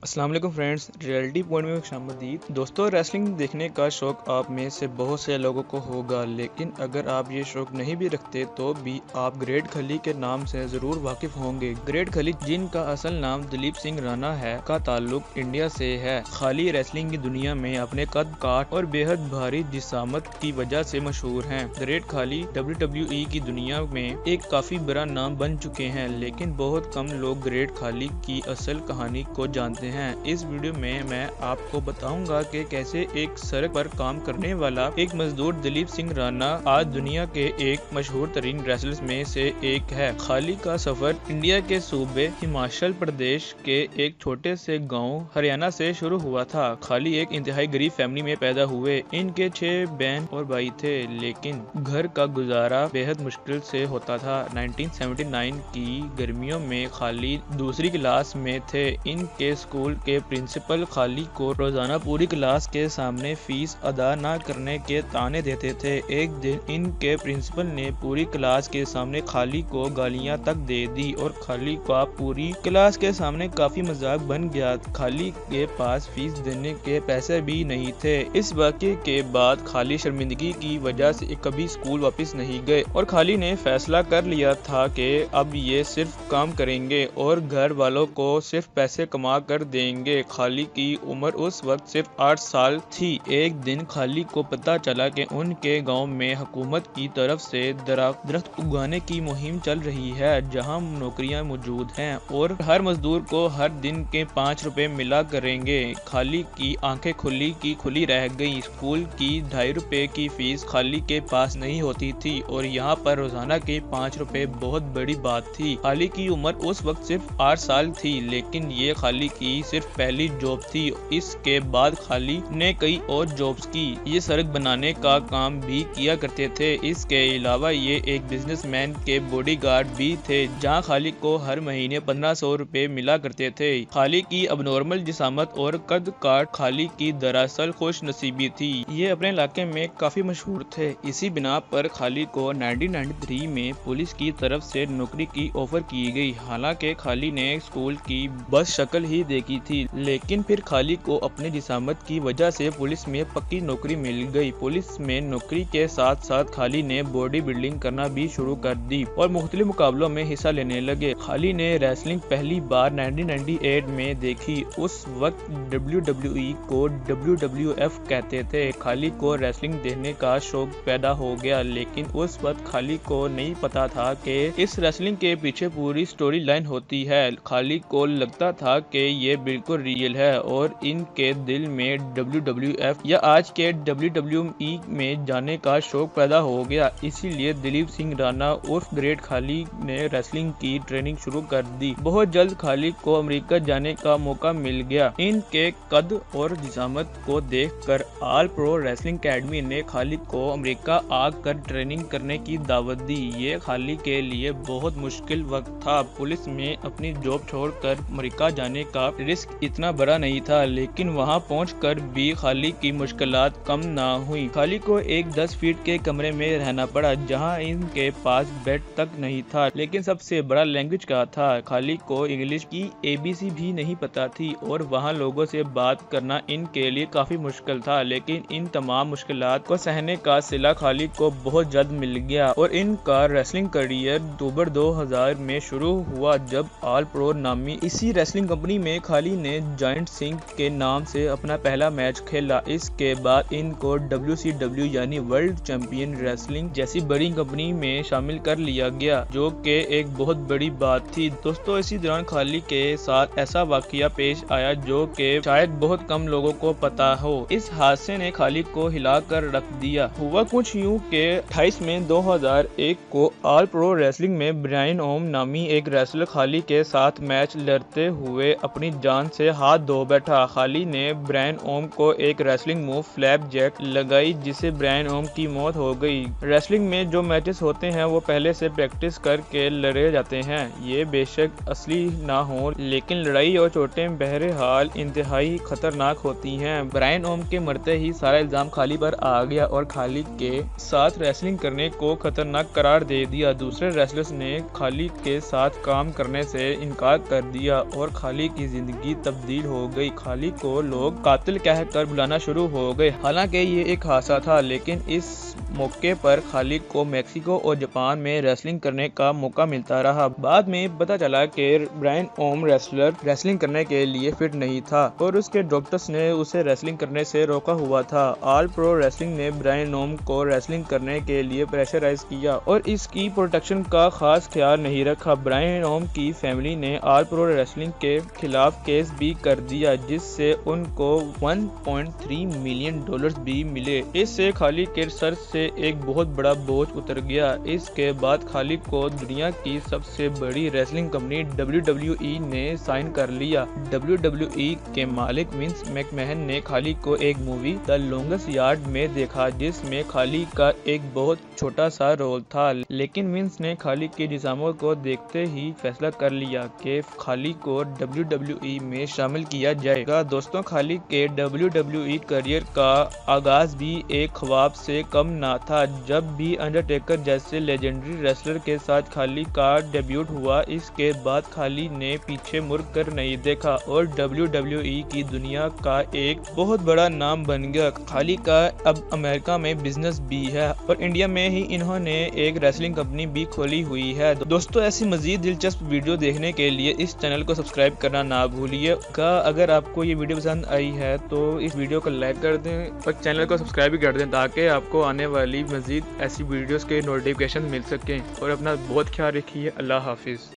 अस्सलाम वालेकुम friends, reality point में खुशामदीद। दोस्तों, रेसलिंग देखने का शौक आप में से बहुत से लोगों को होगा, लेकिन अगर आप ये शौक नहीं भी रखते तो भी आप ग्रेट खली के नाम से ज़रूर वाकिफ होंगे। ग्रेट खली, जिनका असल नाम दिलीप सिंह राणा है, का ताल्लुक इंडिया से है। खाली रेसलिंग की दुनिया में अपने कद काट और बेहद भारी जिसामत की वजह से मशहूर हैं। ग्रेट खली WWE की दुनिया में एक काफ़ी बड़ा नाम बन चुके हैं, लेकिन बहुत कम लोग ग्रेट खली की असल कहानी को जानते हैं। इस वीडियो में मैं आपको बताऊंगा कि कैसे एक सड़क पर काम करने वाला एक मजदूर दिलीप सिंह राणा आज दुनिया के एक मशहूर तरीन रेसलर्स में से एक है। खाली का सफर इंडिया के सूबे हिमाचल प्रदेश के एक छोटे से गांव हरियाणा से शुरू हुआ था। खाली एक इंतहाई गरीब फैमिली में पैदा हुए। इनके 6 बहन और भाई थे, लेकिन घर का गुजारा बेहद मुश्किल से होता था। 1979 की गर्मियों में खाली दूसरी क्लास में थे। इनके स्कूल के प्रिंसिपल खाली को रोजाना पूरी क्लास के सामने फीस अदा न करने के ताने देते थे। एक दिन इनके प्रिंसिपल ने पूरी क्लास के सामने खाली को गालियां तक दे दी और खाली का पूरी क्लास के सामने काफी मजाक बन गया। खाली के पास फीस देने के पैसे भी नहीं थे। इस वाक़ये के बाद खाली शर्मिंदगी की वजह से कभी स्कूल वापस नहीं गए और खाली ने फैसला कर लिया था कि अब ये सिर्फ काम करेंगे और घर वालों को सिर्फ पैसे कमा कर देंगे। खाली की उम्र उस वक्त सिर्फ 8 साल थी। एक दिन खाली को पता चला कि उनके गांव में हुकूमत की तरफ से दरख्त उगाने की मुहिम चल रही है, जहां नौकरियां मौजूद हैं और हर मजदूर को हर दिन के 5 रुपए मिला करेंगे। खाली की आंखें खुली की खुली रह गई। स्कूल की 2.5 रुपए की फीस खाली के पास नहीं होती थी और यहाँ पर रोजाना के 5 रुपए बहुत बड़ी बात थी। खाली की उम्र उस वक्त सिर्फ 8 साल थी, लेकिन ये खाली की सिर्फ पहली जॉब थी। इसके बाद खाली ने कई और जॉब्स की। ये सड़क बनाने का काम भी किया करते थे। इसके अलावा ये एक बिजनेसमैन के बॉडीगार्ड भी थे, जहां खाली को हर महीने 1500 रुपए मिला करते थे। खाली की अबनॉर्मल जिसामत और कद काट खाली की दरअसल खुश नसीबी थी। ये अपने इलाके में काफी मशहूर थे। इसी बिना पर खाली को 1993 में पुलिस की तरफ से नौकरी की ऑफर की गई। हालांकि खाली ने स्कूल की बस शक्ल ही देखी थी, लेकिन फिर खाली को अपने जिसामत की वजह से पुलिस में पक्की नौकरी मिल गई। पुलिस में नौकरी के साथ साथ खाली ने बॉडी बिल्डिंग करना भी शुरू कर दी और मुख्तलिफ मुकाबलों में हिस्सा लेने लगे। खाली ने रेसलिंग पहली बार 1998 में देखी। उस वक्त WWE को WWF कहते थे। खाली को रेसलिंग देखने का शौक पैदा हो गया, लेकिन उस वक्त खाली को नहीं पता था कि इस रेसलिंग के पीछे पूरी स्टोरी लाइन होती है। खाली को लगता था कि ये बिल्कुल रियल है और इनके दिल में WWF या आज के WWE में जाने का शौक पैदा हो गया। इसीलिए दिलीप सिंह राणा उर्फ ग्रेट खाली ने रेसलिंग की ट्रेनिंग शुरू कर दी। बहुत जल्द खाली को अमेरिका जाने का मौका मिल गया। इनके कद और जिसामत को देखकर ऑल प्रो रेसलिंग अकेडमी ने खाली को अमेरिका आकर ट्रेनिंग करने की दावत दी। ये खाली के लिए बहुत मुश्किल वक्त था। पुलिस में अपनी जॉब छोड़कर अमेरिका जाने का रिस्क इतना बड़ा नहीं था, लेकिन वहां पहुंचकर भी खाली की मुश्किलात कम ना हुई। खाली को एक 10 फीट के कमरे में रहना पड़ा, जहां इनके पास बेड तक नहीं था। लेकिन सबसे बड़ा लैंग्वेज का था। खाली को इंग्लिश की ABC भी नहीं पता थी और वहां लोगों से बात करना इनके लिए काफी मुश्किल था। लेकिन इन तमाम मुश्किलात को सहने का सिला खाली को बहुत जल्द मिल गया और इनका रेसलिंग करियर अक्टूबर 2000 में शुरू हुआ, जब ऑल प्रो नामी इसी रेसलिंग कंपनी में खाली ने जायंट सिंह के नाम से अपना पहला मैच खेला। इसके बाद इनको WCW यानी वर्ल्ड चैंपियन रेसलिंग जैसी बड़ी कंपनी में शामिल कर लिया गया, जो कि एक बहुत बड़ी बात थी। दोस्तों, इसी दौरान खाली के साथ ऐसा वाकया पेश आया जो कि शायद बहुत कम लोगों को पता हो। इस हादसे ने खाली को हिला कर रख दिया। हुआ कुछ यूं कि 28 मई 2001 को ऑल प्रो रेसलिंग में ब्रायन ओम नामी एक रेसलर खाली के साथ मैच लड़ते हुए अपनी जान से हाथ धो बैठा। खाली ने ब्रायन ओम को एक रेसलिंग मूव फ्लैप जैक लगाई, जिसे ब्रायन ओम की मौत हो गई। रेसलिंग में जो मैचेस होते हैं वो पहले से प्रैक्टिस करके लड़े जाते हैं। ये बेशक असली ना हो, लेकिन लड़ाई और चोटें बहरहाल इंतहाई खतरनाक होती हैं। ब्रायन ओम के मरते ही सारा इल्जाम खाली पर आ गया और खाली के साथ रेसलिंग करने को खतरनाक करार दे दिया। दूसरे रेसलर्स ने खाली के साथ काम करने से इनकार कर दिया और खाली की जिंदगी जिंदगी तब्दील हो गई। खाली को लोग कातिल कहकर बुलाना शुरू हो गए। हालांकि ये एक हादसा था, लेकिन इस मौके पर खालिद को मैक्सिको और जापान में रेसलिंग करने का मौका मिलता रहा। बाद में पता चला कि ब्रायन ओम रेसलिंग करने के लिए फिट नहीं था और उसके डॉक्टर्स ने उसे रेसलिंग करने से रोका हुआ था। ऑल प्रो रेसलिंग ने ब्रायन ओम को रेसलिंग करने के लिए प्रेशराइज किया और इसकी प्रोटेक्शन का खास ख्याल नहीं रखा। ब्रायन ओम की फैमिली ने ऑल प्रो रेसलिंग के खिलाफ केस भी कर दिया, जिससे उनको $1.3 मिलियन भी मिले। इससे खालिद के सर से एक बहुत बड़ा बोझ उतर गया। इसके बाद खालिद को दुनिया की सबसे बड़ी रेसलिंग कंपनी WWE ने साइन कर लिया। WWE के मालिक विंस मैकमैहन ने खालिद को एक मूवी द लॉन्गेस्ट यार्ड में देखा, जिसमें खालिद का एक बहुत छोटा सा रोल था, लेकिन विंस ने खालिद की जिस्म को देखते ही फैसला कर लिया कि खालिद को WWE में शामिल किया जाएगा। दोस्तों, खालिद के WWE करियर का आगाज भी एक ख्वाब से कम ना था। जब भी अंडरटेकर जैसे लेजेंडरी रेसलर के साथ खालिद का डेब्यूट हुआ, इसके बाद खालिद ने पीछे मुड़ कर नहीं देखा और WWE की दुनिया का एक बहुत बड़ा नाम बन गया। खालिद का अब अमेरिका में बिजनेस भी है और इंडिया में ही इन्होंने एक रेसलिंग कंपनी भी खोली हुई है। दोस्तों, ऐसी मजीद दिलचस्प वीडियो देखने के लिए इस चैनल को सब्सक्राइब करना ना भूलिए। अगर आपको ये वीडियो पसंद आई है तो इस वीडियो को लाइक कर दें और चैनल को सब्सक्राइब भी कर दें, ताकि आपको आने वाली मजीद ऐसी वीडियोस के नोटिफिकेशन मिल सकें। और अपना बहुत ख्याल रखिए। अल्लाह हाफिज़।